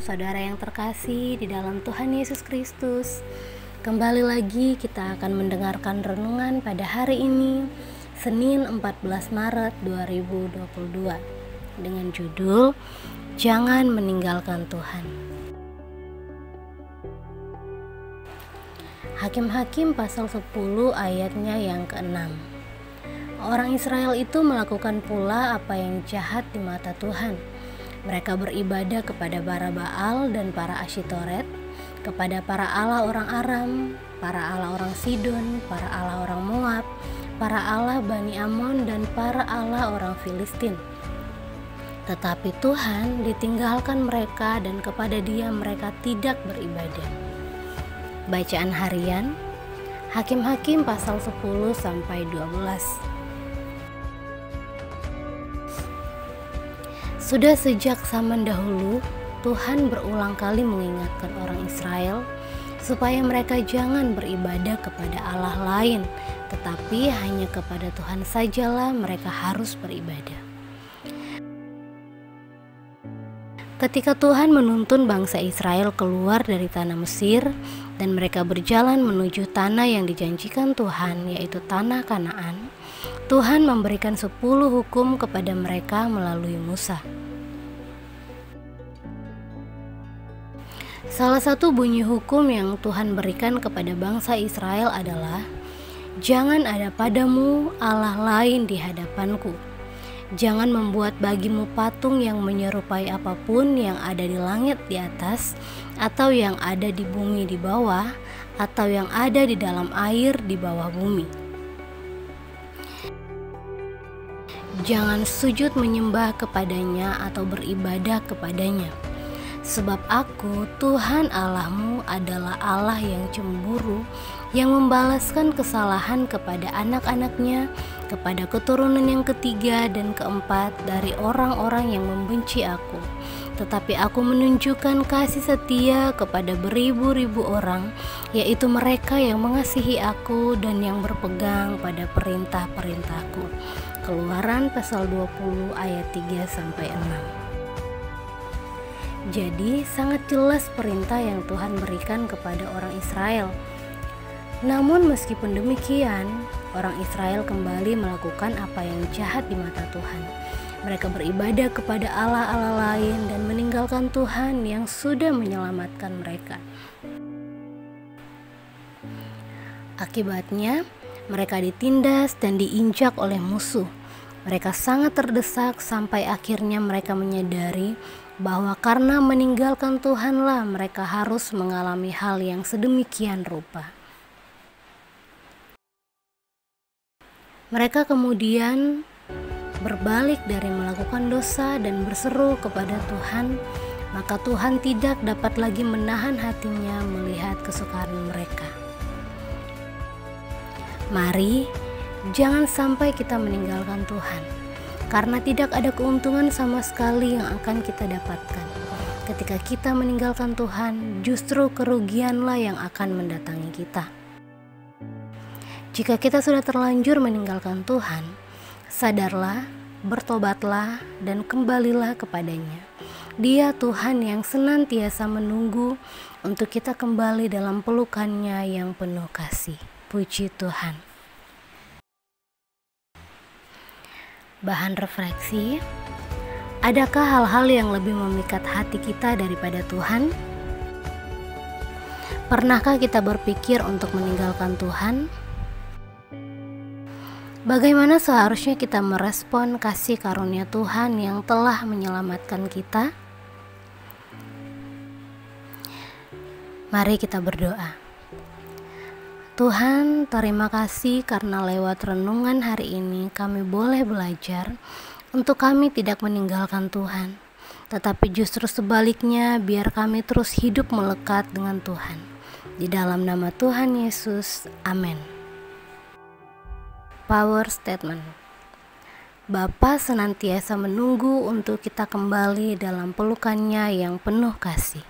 saudara yang terkasih di dalam Tuhan Yesus Kristus. Kembali lagi kita akan mendengarkan renungan pada hari ini, Senin 14 Maret 2022, dengan judul Jangan Meninggalkan Tuhan. Hakim-Hakim pasal 10 ayatnya yang ke-6. Orang Israel itu melakukan pula apa yang jahat di mata Tuhan. Mereka beribadah kepada para Baal dan para Asyitoret, kepada para allah orang Aram, para allah orang Sidon, para allah orang Moab, para allah Bani Amon, dan para allah orang Filistin. Tetapi Tuhan ditinggalkan mereka dan kepada Dia mereka tidak beribadah. Bacaan harian Hakim-Hakim pasal 10 sampai 12. Sudah sejak zaman dahulu, Tuhan berulang kali mengingatkan orang Israel supaya mereka jangan beribadah kepada Allah lain, tetapi hanya kepada Tuhan sajalah mereka harus beribadah. Ketika Tuhan menuntun bangsa Israel keluar dari tanah Mesir dan mereka berjalan menuju tanah yang dijanjikan Tuhan, yaitu tanah Kanaan, Tuhan memberikan 10 hukum kepada mereka melalui Musa. Salah satu bunyi hukum yang Tuhan berikan kepada bangsa Israel adalah, "Jangan ada padamu Allah lain di hadapanku. Jangan membuat bagimu patung yang menyerupai apapun yang ada di langit di atas, atau yang ada di bumi di bawah, atau yang ada di dalam air di bawah bumi. Jangan sujud menyembah kepadanya atau beribadah kepadanya. Sebab aku, Tuhan Allahmu, adalah Allah yang cemburu, yang membalaskan kesalahan kepada anak-anaknya, kepada keturunan yang ketiga dan keempat dari orang-orang yang membenci aku. Tetapi aku menunjukkan kasih setia kepada beribu-ribu orang, yaitu mereka yang mengasihi aku dan yang berpegang pada perintah-perintahku." Keluaran pasal 20 ayat 3-6. Jadi sangat jelas perintah yang Tuhan berikan kepada orang Israel. Namun meskipun demikian, orang Israel kembali melakukan apa yang jahat di mata Tuhan. Mereka beribadah kepada allah-allah lain dan meninggalkan Tuhan yang sudah menyelamatkan mereka. Akibatnya, mereka ditindas dan diinjak oleh musuh. Mereka sangat terdesak sampai akhirnya mereka menyadari bahwa karena meninggalkan Tuhanlah mereka harus mengalami hal yang sedemikian rupa. Mereka kemudian berbalik dari melakukan dosa dan berseru kepada Tuhan, maka Tuhan tidak dapat lagi menahan hatinya melihat kesukaran mereka. Mari, jangan sampai kita meninggalkan Tuhan, karena tidak ada keuntungan sama sekali yang akan kita dapatkan. Ketika kita meninggalkan Tuhan, justru kerugianlah yang akan mendatangi kita. Jika kita sudah terlanjur meninggalkan Tuhan, sadarlah, bertobatlah, dan kembalilah kepadanya. Dia Tuhan yang senantiasa menunggu untuk kita kembali dalam pelukannya yang penuh kasih. Puji Tuhan. Bahan refleksi, adakah hal-hal yang lebih memikat hati kita daripada Tuhan? Pernahkah kita berpikir untuk meninggalkan Tuhan? Bagaimana seharusnya kita merespon kasih karunia Tuhan yang telah menyelamatkan kita? Mari kita berdoa. Tuhan, terima kasih karena lewat renungan hari ini kami boleh belajar untuk kami tidak meninggalkan Tuhan, tetapi justru sebaliknya biar kami terus hidup melekat dengan Tuhan. Di dalam nama Tuhan Yesus, amin. Power Statement. Bapa senantiasa menunggu untuk kita kembali dalam pelukannya yang penuh kasih.